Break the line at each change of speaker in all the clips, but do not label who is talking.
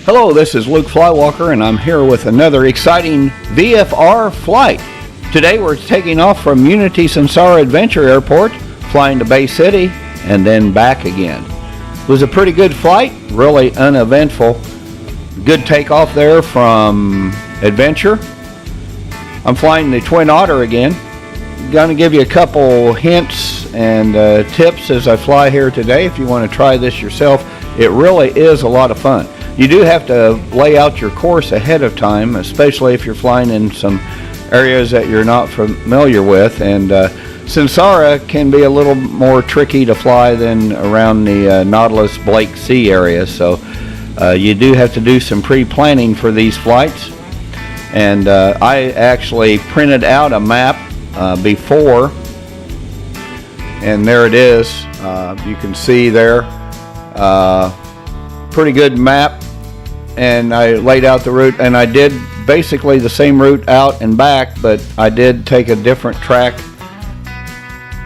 Hello, this is Luke Flywalker, and I'm here with another exciting VFR flight. Today we're taking off from Unity Sansara Adventure Airport, flying to Bay City, and then back again. It was a pretty good flight, really uneventful. Good takeoff there from Adventure. I'm flying the Twin Otter again. Going to give you a couple hints and tips as I fly here today. If you want to try this yourself, it really is a lot of fun. You do have to lay out your course ahead of time, especially if you're flying in some areas that you're not familiar with. And Sansara can be a little more tricky to fly than around the Nautilus Blake Sea area. So you do have to do some pre-planning for these flights. And I actually printed out a map before. And there it is. You can see there. Pretty good map, and I laid out the route, and I did basically the same route out and back, but I did take a different track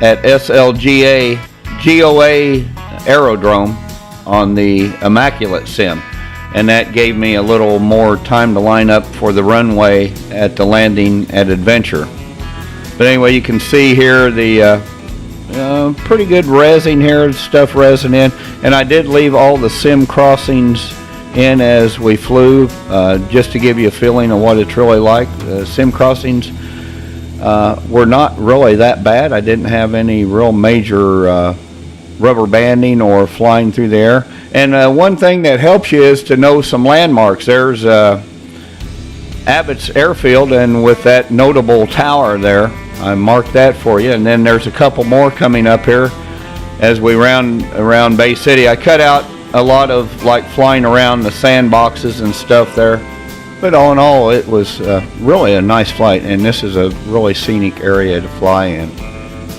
at SLGA GOA Aerodrome on the Immaculate Sim, and that gave me a little more time to line up for the runway at the landing at Adventure. But anyway, you can see here the pretty good resin here, stuff resin in, and I did leave all the sim crossings in as we flew, just to give you a feeling of what it's really like. The sim crossings were not really that bad. I didn't have any real major rubber banding or flying through the air. And one thing that helps you is to know some landmarks. There's Abbott's Airfield, and with that notable tower there, I marked that for you. And then there's a couple more coming up here as we round around Bay City. I cut out a lot of like flying around the sandboxes and stuff there, but all in all it was really a nice flight, and this is a really scenic area to fly in,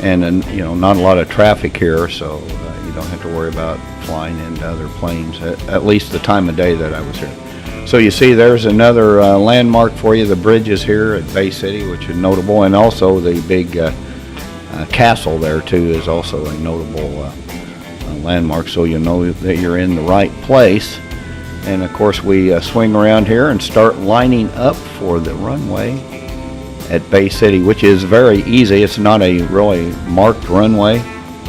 and you know, not a lot of traffic here, so you don't have to worry about flying into other planes, at least the time of day that I was here. So you see there's another landmark for you. The bridge is here at Bay City, which is notable, and also the big castle there too is also a notable landmark, so you know that you're in the right place. And of course we swing around here and start lining up for the runway at Bay City, which is very easy. It's not a really marked runway,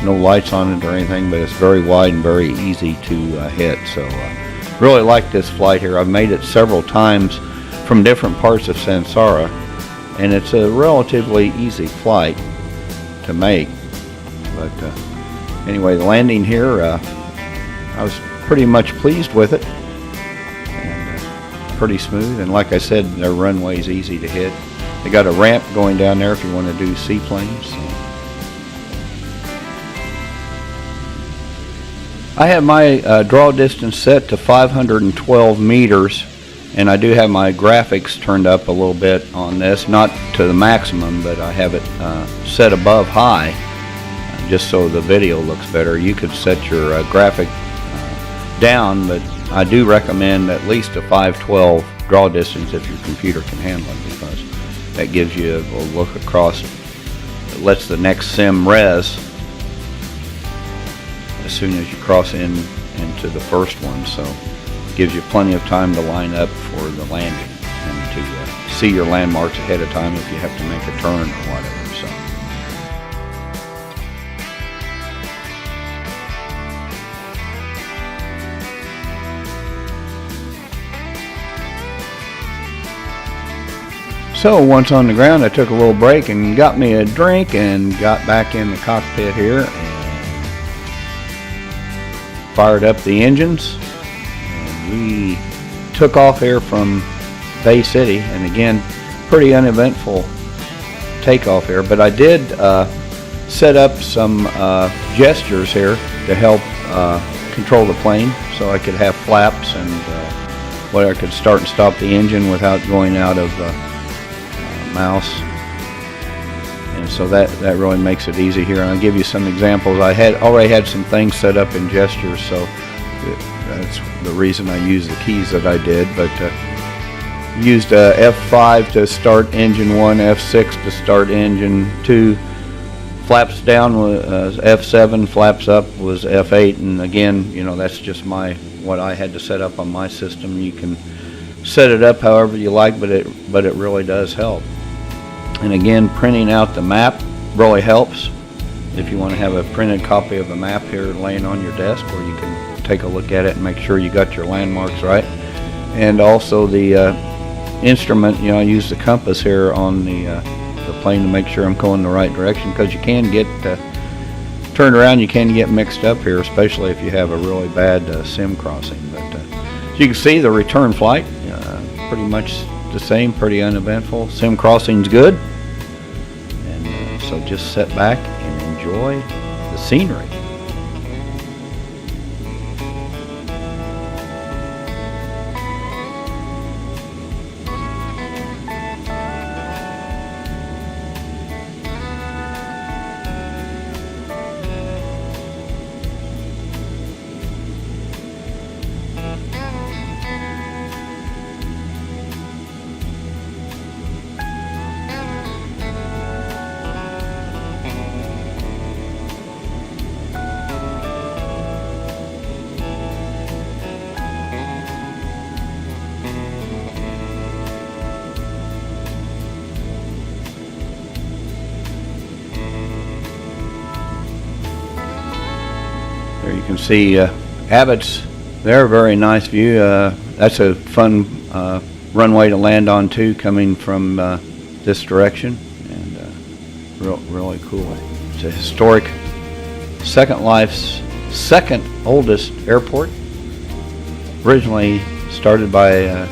no lights on it or anything, but it's very wide and very easy to hit. So really like this flight here. I've made it several times from different parts of Sansara, and it's a relatively easy flight to make. But anyway, the landing here, I was pretty much pleased with it, and pretty smooth. And like I said, their runway's easy to hit. They got a ramp going down there if you want to do seaplanes. So I have my draw distance set to 512 meters, and I do have my graphics turned up a little bit on this, not to the maximum, but I have it set above high, just so the video looks better. You could set your graphic down, but I do recommend at least a 512 draw distance if your computer can handle it, because that gives you a look across. It lets the next sim res as soon as you cross into the first one, so it gives you plenty of time to line up for the landing and to see your landmarks ahead of time if you have to make a turn or whatever. So once on the ground, I took a little break and got me a drink and got back in the cockpit here and fired up the engines, and we took off here from Bay City. And again, pretty uneventful takeoff here, but I did set up some gestures here to help control the plane, so I could have flaps and where I could start and stop the engine without going out of mouse. And so that really makes it easy here. And I'll give you some examples. I already had some things set up in gestures, so that's the reason I used the keys that I did. But used F5 to start engine 1, F6 to start engine 2. Flaps down was F7, flaps up was F8, and again, you know, that's just what I had to set up on my system. You can set it up however you like, but it really does help. And again, printing out the map really helps. If you want to have a printed copy of a map here laying on your desk, where you can take a look at it and make sure you got your landmarks right. And also the instrument, you know, I use the compass here on the plane to make sure I'm going the right direction, because you can get turned around, you can get mixed up here, especially if you have a really bad sim crossing. But as you can see, the return flight pretty much the same, pretty uneventful. Sim crossing's good, and so just sit back and enjoy the scenery. There you can see Abbott's there, very nice view. That's a fun runway to land on too, coming from this direction, and really cool. It's a historic Second Life's second oldest airport, originally started by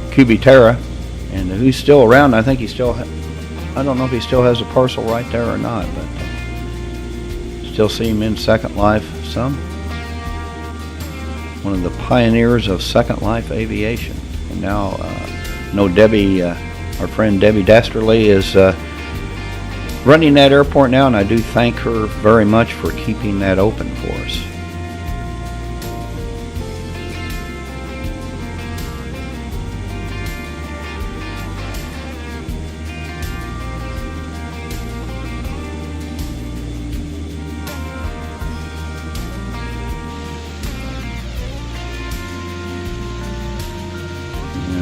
Kubitera, and who's still around. I think he still I don't know if he still has a parcel right there or not, but still see him in Second Life some. One of the pioneers of Second Life aviation. And now, Debbie, our friend Debbie Dasterly, is running that airport now, and I do thank her very much for keeping that open for us.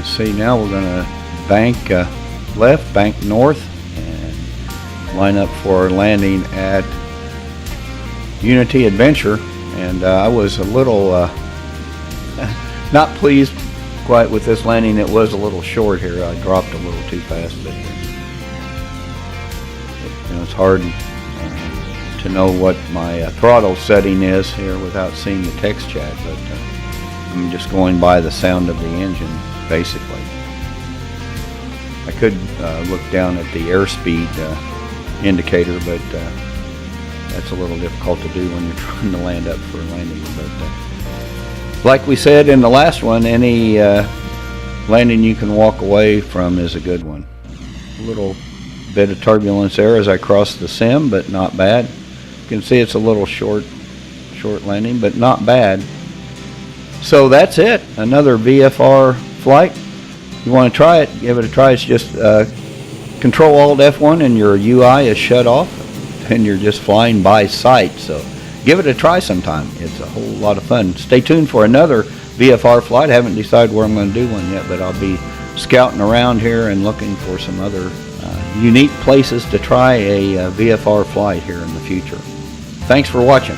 See, now we're going to bank left, bank north, and line up for landing at Unity Adventure. And I was a little not pleased quite with this landing. It was a little short here. I dropped a little too fast, but you know, it's hard to know what my throttle setting is here without seeing the text chat, but I'm just going by the sound of the engine, basically. I could look down at the airspeed indicator, but that's a little difficult to do when you're trying to land up for a landing. But like we said in the last one, any landing you can walk away from is a good one. A little bit of turbulence there as I cross the sim, but not bad. You can see it's a little short landing, but not bad. So that's it. Another VFR flight. If you want to try it, give it a try. It's just Control-Alt F1 and your UI is shut off, and you're just flying by sight. So give it a try sometime. It's a whole lot of fun. Stay tuned for another VFR flight. I haven't decided where I'm going to do one yet, but I'll be scouting around here and looking for some other unique places to try a VFR flight here in the future. Thanks for watching.